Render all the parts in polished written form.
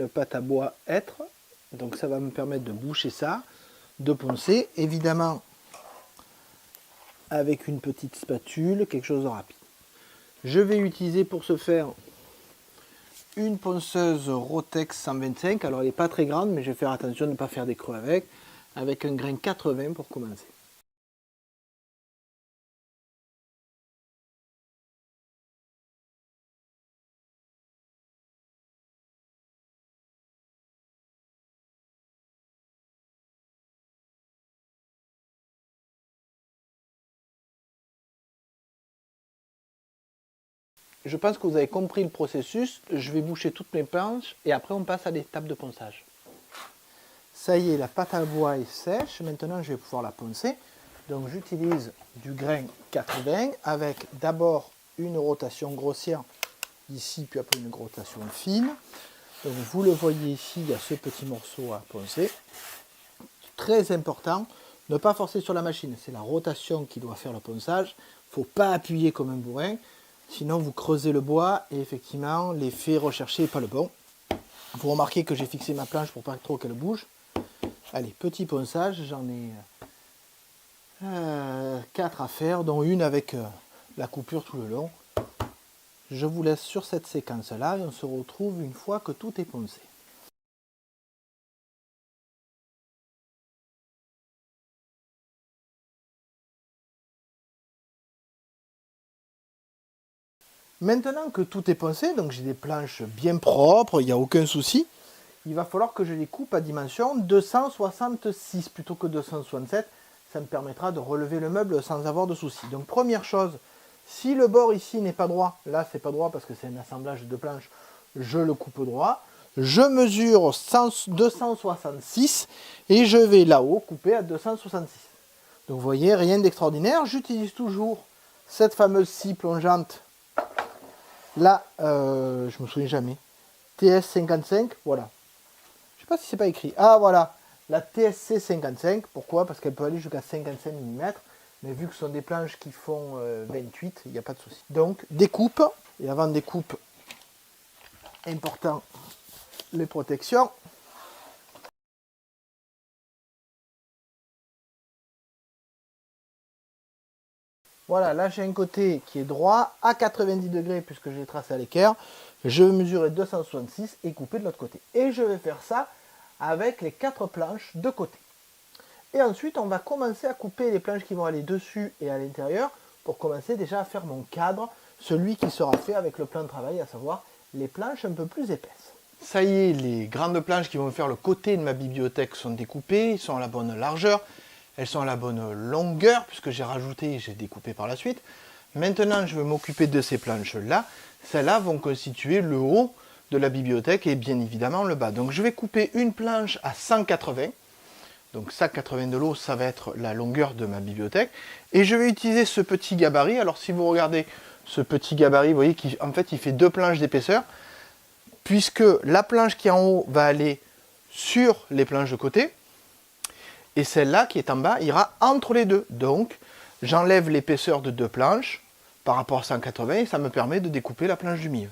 pâte à bois être. Donc ça va me permettre de boucher ça, de poncer. Évidemment, avec une petite spatule, quelque chose de rapide. Je vais utiliser pour ce faire une ponceuse Rotex 125. Alors elle n'est pas très grande, mais je vais faire attention de ne pas faire des creux avec un grain 80 pour commencer. Je pense que vous avez compris le processus. Je vais boucher toutes mes planches et après on passe à l'étape de ponçage. Ça y est, la pâte à bois est sèche. Maintenant, je vais pouvoir la poncer. Donc j'utilise du grain 80 avec d'abord une rotation grossière ici, puis après une rotation fine. Donc vous le voyez ici, il y a ce petit morceau à poncer. Très important, ne pas forcer sur la machine. C'est la rotation qui doit faire le ponçage. Il ne faut pas appuyer comme un bourrin. Sinon, vous creusez le bois et effectivement, l'effet recherché n'est pas le bon. Vous remarquez que j'ai fixé ma planche pour pas trop qu'elle bouge. Allez, petit ponçage, j'en ai 4 à faire, dont une avec la coupure tout le long. Je vous laisse sur cette séquence-là et on se retrouve une fois que tout est poncé. Maintenant que tout est poncé, donc j'ai des planches bien propres, il n'y a aucun souci, il va falloir que je les coupe à dimension 266 plutôt que 267. Ça me permettra de relever le meuble sans avoir de soucis. Donc première chose, si le bord ici n'est pas droit, là c'est pas droit parce que c'est un assemblage de planches, je le coupe droit. Je mesure 266 et je vais là-haut couper à 266. Donc vous voyez, rien d'extraordinaire. J'utilise toujours cette fameuse scie plongeante. Là, je me souviens jamais. TS55, voilà. Je sais pas si c'est pas écrit. Ah voilà, la TSC 55. Pourquoi? Parce qu'elle peut aller jusqu'à 55 mm. Mais vu que ce sont des planches qui font 28, il n'y a pas de souci. Donc, découpe. Et avant découpe, important, les protections. Voilà, là j'ai un côté qui est droit à 90 degrés puisque j'ai tracé à l'équerre. Je vais mesurer 266 et couper de l'autre côté. Et je vais faire ça avec les 4 planches de côté. Et ensuite, on va commencer à couper les planches qui vont aller dessus et à l'intérieur pour commencer déjà à faire mon cadre, celui qui sera fait avec le plan de travail, à savoir les planches un peu plus épaisses. Ça y est, les grandes planches qui vont faire le côté de ma bibliothèque sont découpées, ils sont à la bonne largeur, elles sont à la bonne longueur puisque j'ai rajouté et j'ai découpé par la suite. Maintenant, je vais m'occuper de ces planches-là. Celles-là vont constituer le haut de la bibliothèque et bien évidemment le bas. Donc je vais couper une planche à 180. Donc 180 de l'eau, ça va être la longueur de ma bibliothèque. Et je vais utiliser ce petit gabarit. Alors si vous regardez ce petit gabarit, vous voyez qu'en fait il fait 2 planches d'épaisseur. Puisque la planche qui est en haut va aller sur les planches de côté. Et celle-là qui est en bas ira entre les deux. Donc j'enlève l'épaisseur de 2 planches par rapport à 180 et ça me permet de découper la planche du milieu.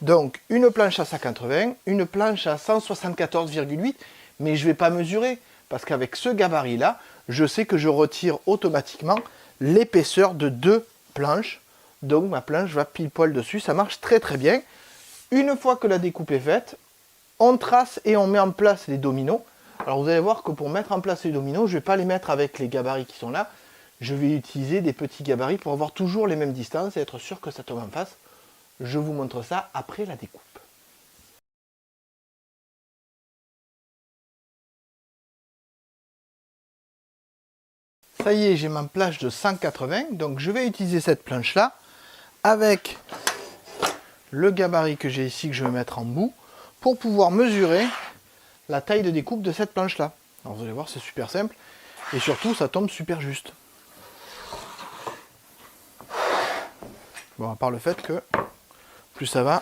Donc une planche à 180, une planche à 174,8, mais je ne vais pas mesurer parce qu'avec ce gabarit là, je sais que je retire automatiquement l'épaisseur de 2 planches. Donc ma planche va pile poil dessus, ça marche très très bien. Une fois que la découpe est faite, on trace et on met en place les dominos. Alors vous allez voir que pour mettre en place les dominos, je ne vais pas les mettre avec les gabarits qui sont là. Je vais utiliser des petits gabarits pour avoir toujours les mêmes distances et être sûr que ça tombe en face. Je vous montre ça après la découpe. Ça y est, j'ai ma planche de 180, donc je vais utiliser cette planche-là avec le gabarit que j'ai ici, que je vais mettre en bout, pour pouvoir mesurer la taille de découpe de cette planche-là. Alors vous allez voir, c'est super simple, et surtout, ça tombe super juste. Bon, à part le fait que plus ça va,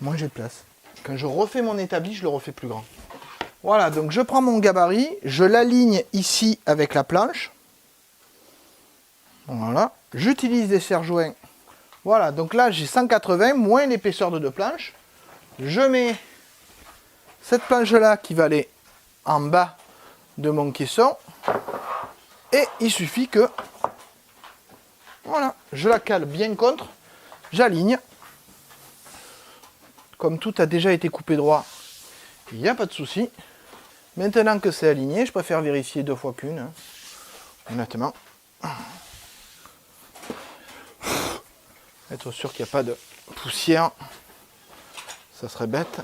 moins j'ai de place. Quand je refais mon établi, je le refais plus grand. Voilà, donc je prends mon gabarit, je l'aligne ici avec la planche. Voilà, j'utilise des serre-joints. Voilà, donc là j'ai 180 moins l'épaisseur de 2 planches. Je mets cette planche-là qui va aller en bas de mon caisson. Et il suffit que, voilà, je la cale bien contre, j'aligne. Comme tout a déjà été coupé droit, il n'y a pas de souci. Maintenant que c'est aligné, je préfère vérifier 2 fois qu'une, hein, honnêtement. Être sûr qu'il n'y a pas de poussière, ça serait bête.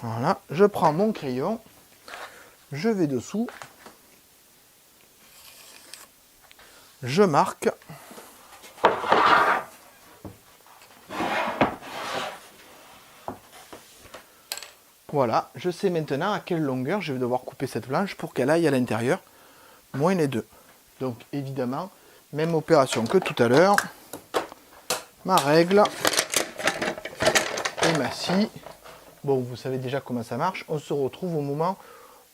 Voilà, je prends mon crayon, je vais dessous, je marque. Voilà, je sais maintenant à quelle longueur je vais devoir couper cette planche pour qu'elle aille à l'intérieur, moins les 2. Donc évidemment, même opération que tout à l'heure. Ma règle et ma scie. Bon, vous savez déjà comment ça marche. On se retrouve au moment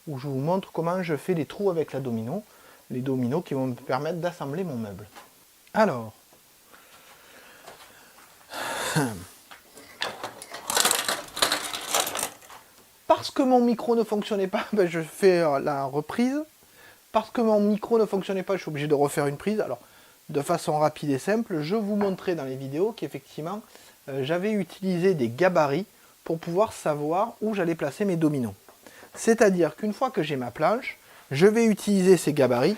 où je vous montre comment je fais les trous avec la domino. Les dominos qui vont me permettre d'assembler mon meuble. Alors, parce que mon micro ne fonctionnait pas, ben je fais la reprise. Parce que mon micro ne fonctionnait pas, je suis obligé de refaire une prise. Alors, de façon rapide et simple, je vous montrais dans les vidéos qu'effectivement, j'avais utilisé des gabarits pour pouvoir savoir où j'allais placer mes dominos. C'est-à-dire qu'une fois que j'ai ma planche, je vais utiliser ces gabarits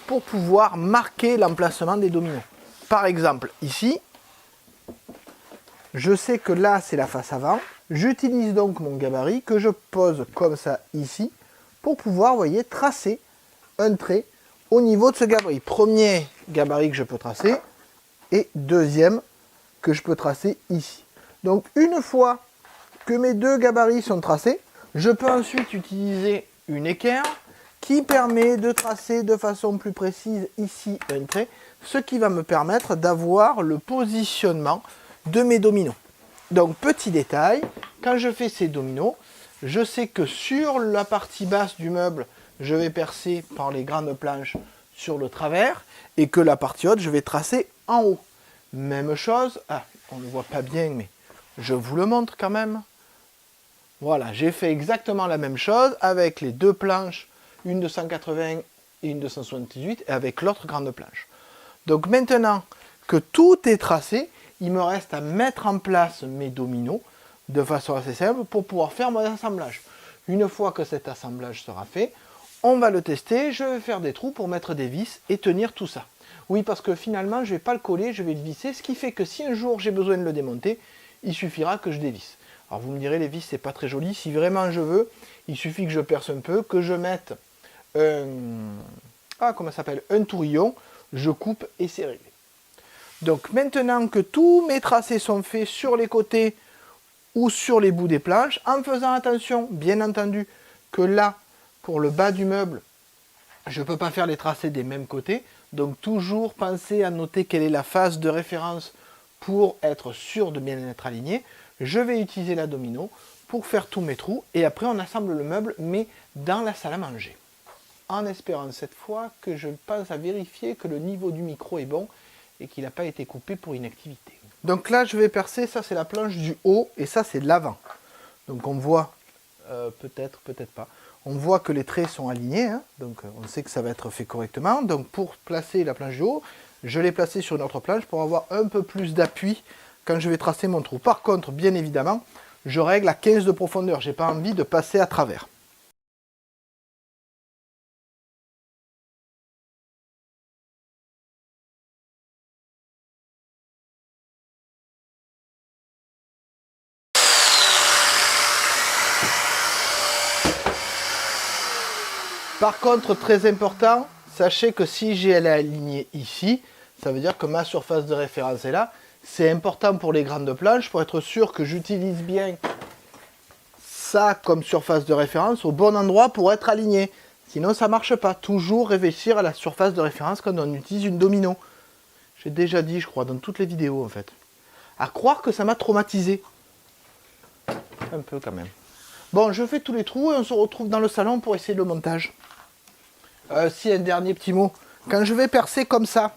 pour pouvoir marquer l'emplacement des dominos. Par exemple, ici, je sais que là, c'est la face avant. J'utilise donc mon gabarit que je pose comme ça ici pour pouvoir, vous voyez, tracer un trait au niveau de ce gabarit. Premier gabarit que je peux tracer et deuxième que je peux tracer ici. Donc une fois que mes 2 gabarits sont tracés, je peux ensuite utiliser une équerre qui permet de tracer de façon plus précise ici un trait, ce qui va me permettre d'avoir le positionnement de mes dominos. Donc petit détail, quand je fais ces dominos, je sais que sur la partie basse du meuble, je vais percer par les grandes planches sur le travers et que la partie haute, je vais tracer en haut. Même chose, on ne le voit pas bien, mais je vous le montre quand même. Voilà, j'ai fait exactement la même chose avec les 2 planches, une de 180 et une de 178, et avec l'autre grande planche. Donc maintenant que tout est tracé, il me reste à mettre en place mes dominos de façon assez simple pour pouvoir faire mon assemblage. Une fois que cet assemblage sera fait, on va le tester, je vais faire des trous pour mettre des vis et tenir tout ça. Oui, parce que finalement, je ne vais pas le coller, je vais le visser, ce qui fait que si un jour j'ai besoin de le démonter, il suffira que je dévisse. Alors vous me direz, les vis, c'est pas très joli. Si vraiment je veux, il suffit que je perce un peu, que je mette un tourillon, je coupe et c'est réglé. Donc maintenant que tous mes tracés sont faits sur les côtés ou sur les bouts des planches, en faisant attention, bien entendu, que là, pour le bas du meuble, je ne peux pas faire les tracés des mêmes côtés. Donc toujours penser à noter quelle est la phase de référence pour être sûr de bien être aligné. Je vais utiliser la domino pour faire tous mes trous et après on assemble le meuble mais dans la salle à manger. En espérant cette fois que je pense à vérifier que le niveau du micro est bon et qu'il n'a pas été coupé pour inactivité. Donc là je vais percer, ça c'est la planche du haut et ça c'est de l'avant. Donc on voit, peut-être pas, on voit que les traits sont alignés, hein, donc on sait que ça va être fait correctement. Donc pour placer la planche du haut, je l'ai placée sur une autre planche pour avoir un peu plus d'appui quand je vais tracer mon trou. Par contre, bien évidemment, je règle à 15 de profondeur, j'ai pas envie de passer à travers. Par contre, très important, sachez que si j'ai aligné ici, ça veut dire que ma surface de référence est là. C'est important pour les grandes planches, pour être sûr que j'utilise bien ça comme surface de référence au bon endroit pour être aligné. Sinon, ça ne marche pas. Toujours réfléchir à la surface de référence quand on utilise une domino. J'ai déjà dit, je crois, dans toutes les vidéos, en fait. À croire que ça m'a traumatisé. Un peu, quand même. Bon, je fais tous les trous et on se retrouve dans le salon pour essayer le montage. Si, un dernier petit mot. Quand je vais percer comme ça,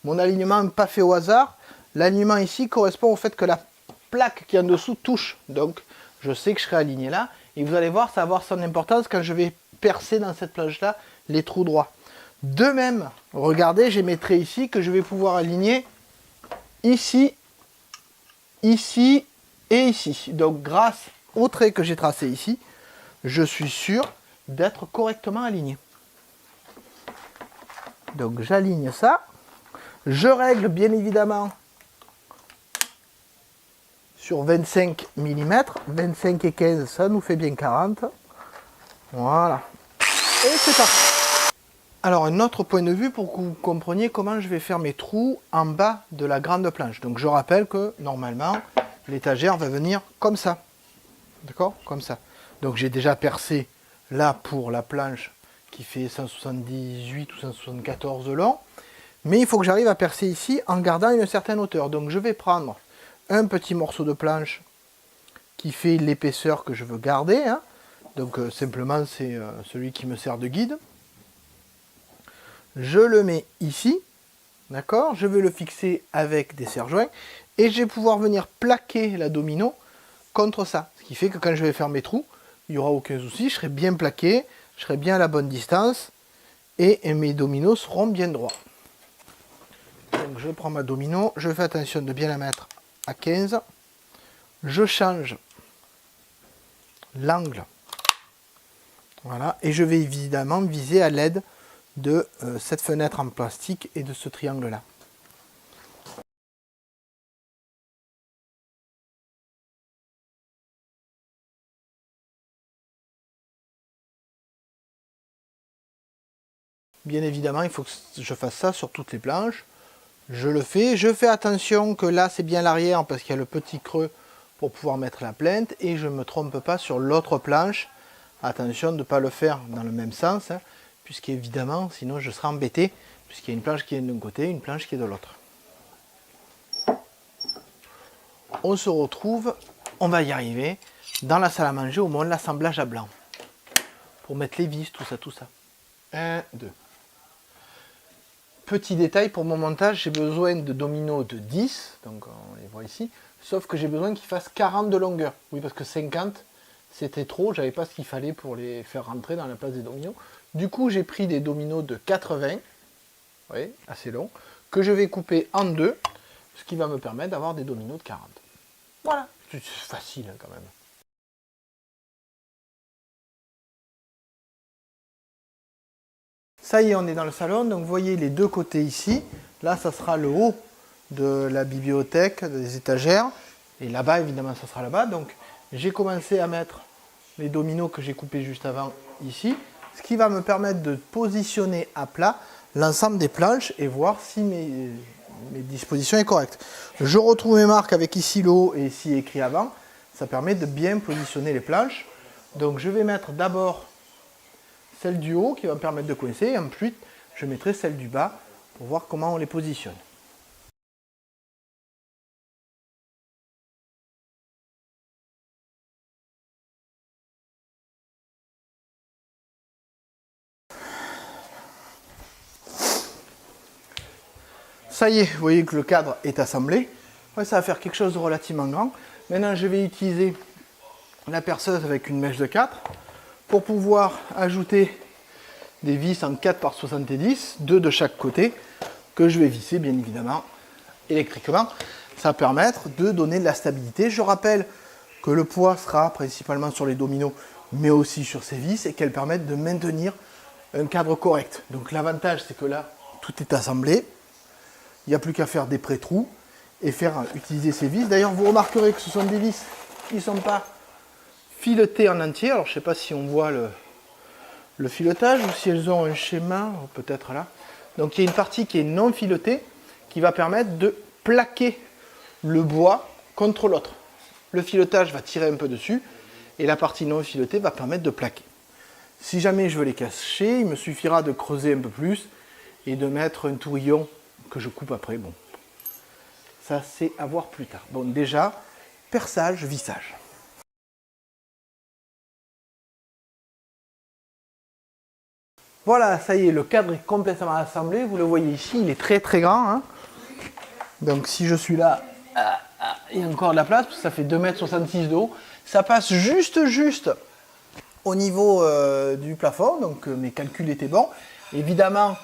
mon alignement n'est pas fait au hasard. L'alignement ici correspond au fait que la plaque qui est en dessous touche. Donc je sais que je serai aligné là. Et vous allez voir, ça va avoir son importance quand je vais percer dans cette planche-là les trous droits. De même, regardez, j'ai mes traits ici que je vais pouvoir aligner ici, ici et ici. Donc grâce aux traits que j'ai tracés ici, je suis sûr d'être correctement aligné. Donc j'aligne ça. Je règle bien évidemment sur 25 mm. 25 et 15, ça nous fait bien 40. Voilà. Et c'est parti. Alors un autre point de vue pour que vous compreniez comment je vais faire mes trous en bas de la grande planche. Donc je rappelle que normalement l'étagère va venir comme ça. D'accord? Comme ça. Donc j'ai déjà percé là pour la planche qui fait 178 ou 174 de long. Mais il faut que j'arrive à percer ici en gardant une certaine hauteur. Donc je vais prendre un petit morceau de planche qui fait l'épaisseur que je veux garder. Hein. Donc simplement c'est celui qui me sert de guide. Je le mets ici. D'accord? Je vais le fixer avec des serre-joints. Et je vais pouvoir venir plaquer la domino contre ça. Ce qui fait que quand je vais faire mes trous, il n'y aura aucun souci. Je serai bien plaqué. Je serai bien à la bonne distance. Et mes dominos seront bien droits. Donc je prends ma domino, je fais attention de bien la mettre à 15. Je change l'angle. Voilà, et je vais évidemment viser à l'aide de cette fenêtre en plastique et de ce triangle-là. Bien évidemment, il faut que je fasse ça sur toutes les planches. Je le fais. Je fais attention que là, c'est bien l'arrière parce qu'il y a le petit creux pour pouvoir mettre la plainte. Et je ne me trompe pas sur l'autre planche. Attention de ne pas le faire dans le même sens, hein, puisqu'évidemment, sinon je serai embêté, puisqu'il y a une planche qui est d'un côté, une planche qui est de l'autre. On se retrouve, on va y arriver, dans la salle à manger au moment de l'assemblage à blanc. Pour mettre les vis, tout ça, tout ça. 1, 2. Petit détail, pour mon montage, j'ai besoin de dominos de 10, donc on les voit ici, sauf que j'ai besoin qu'ils fassent 40 de longueur. Oui, parce que 50, c'était trop, j'avais pas ce qu'il fallait pour les faire rentrer dans la place des dominos. Du coup, j'ai pris des dominos de 80, oui, assez long, que je vais couper en deux, ce qui va me permettre d'avoir des dominos de 40. Voilà, c'est facile hein, quand même. Ça y est, on est dans le salon, donc vous voyez les deux côtés ici. Là, ça sera le haut de la bibliothèque, des étagères. Et là-bas, évidemment, ça sera là-bas. Donc, j'ai commencé à mettre les dominos que j'ai coupés juste avant ici. Ce qui va me permettre de positionner à plat l'ensemble des planches et voir si mes dispositions sont correctes. Je retrouve mes marques avec ici le haut et ici écrit avant. Ça permet de bien positionner les planches. Donc, je vais mettre d'abord celle du haut qui va me permettre de coincer, et ensuite je mettrai celle du bas pour voir comment on les positionne. Ça y est, vous voyez que le cadre est assemblé. Ouais, ça va faire quelque chose de relativement grand. Maintenant, je vais utiliser la perceuse avec une mèche de 4 pour pouvoir ajouter des vis en 4 par 70, 2 de chaque côté, que je vais visser bien évidemment électriquement. Ça va permettre de donner de la stabilité. Je rappelle que le poids sera principalement sur les dominos, mais aussi sur ces vis et qu'elles permettent de maintenir un cadre correct. Donc l'avantage, c'est que là, tout est assemblé. Il n'y a plus qu'à faire des pré-trous et faire utiliser ces vis. D'ailleurs, vous remarquerez que ce sont des vis qui ne sont pas filetées en entier. Alors, je ne sais pas si on voit le filetage ou si elles ont un schéma, peut-être là. Donc, il y a une partie qui est non filetée qui va permettre de plaquer le bois contre l'autre. Le filetage va tirer un peu dessus et la partie non filetée va permettre de plaquer. Si jamais je veux les cacher, il me suffira de creuser un peu plus et de mettre un tourillon que je coupe après. Bon, ça c'est à voir plus tard. Bon, déjà, perçage, vissage. Voilà, ça y est, le cadre est complètement assemblé. Vous le voyez ici, il est très très grand. Hein. Donc si je suis là, il y a encore de la place, parce que ça fait 2,66 m de haut. Ça passe juste au niveau du plafond, donc mes calculs étaient bons. Évidemment,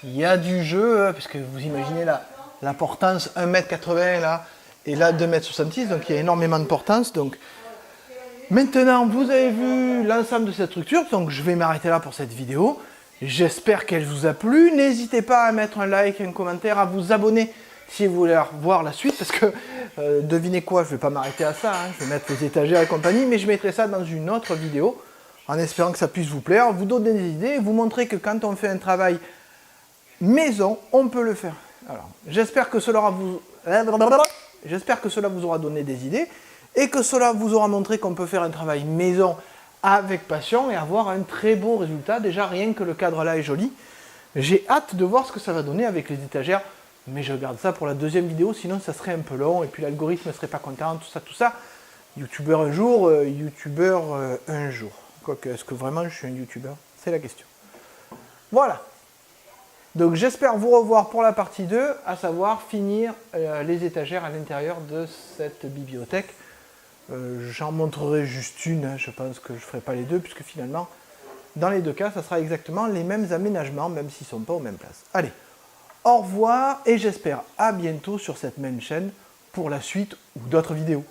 il y a du jeu, puisque vous imaginez la portance 1,80 m là, et là 2,66 m, donc il y a énormément de portance. Donc maintenant, vous avez vu l'ensemble de cette structure, donc je vais m'arrêter là pour cette vidéo. J'espère qu'elle vous a plu. N'hésitez pas à mettre un like, un commentaire, à vous abonner si vous voulez voir la suite, parce que devinez quoi, je ne vais pas m'arrêter à ça, hein. Je vais mettre les étagères et compagnie, mais je mettrai ça dans une autre vidéo, en espérant que ça puisse vous plaire, vous donner des idées, vous montrer que quand on fait un travail maison, on peut le faire. Alors, j'espère que cela vous aura donné des idées, et que cela vous aura montré qu'on peut faire un travail maison avec passion et avoir un très beau résultat. Déjà, rien que le cadre là est joli. J'ai hâte de voir ce que ça va donner avec les étagères, mais je garde ça pour la deuxième vidéo, sinon ça serait un peu long, et puis l'algorithme ne serait pas content, tout ça. Youtubeur un jour, youtubeur un jour. Quoique, est-ce que vraiment je suis un youtubeur? C'est la question. Voilà. Donc j'espère vous revoir pour la partie 2, à savoir finir les étagères à l'intérieur de cette bibliothèque. J'en montrerai juste une, hein. Je pense que je ne ferai pas les deux, puisque finalement, dans les deux cas, ça sera exactement les mêmes aménagements, même s'ils ne sont pas aux mêmes places. Allez, au revoir, et j'espère à bientôt sur cette même chaîne pour la suite ou d'autres vidéos.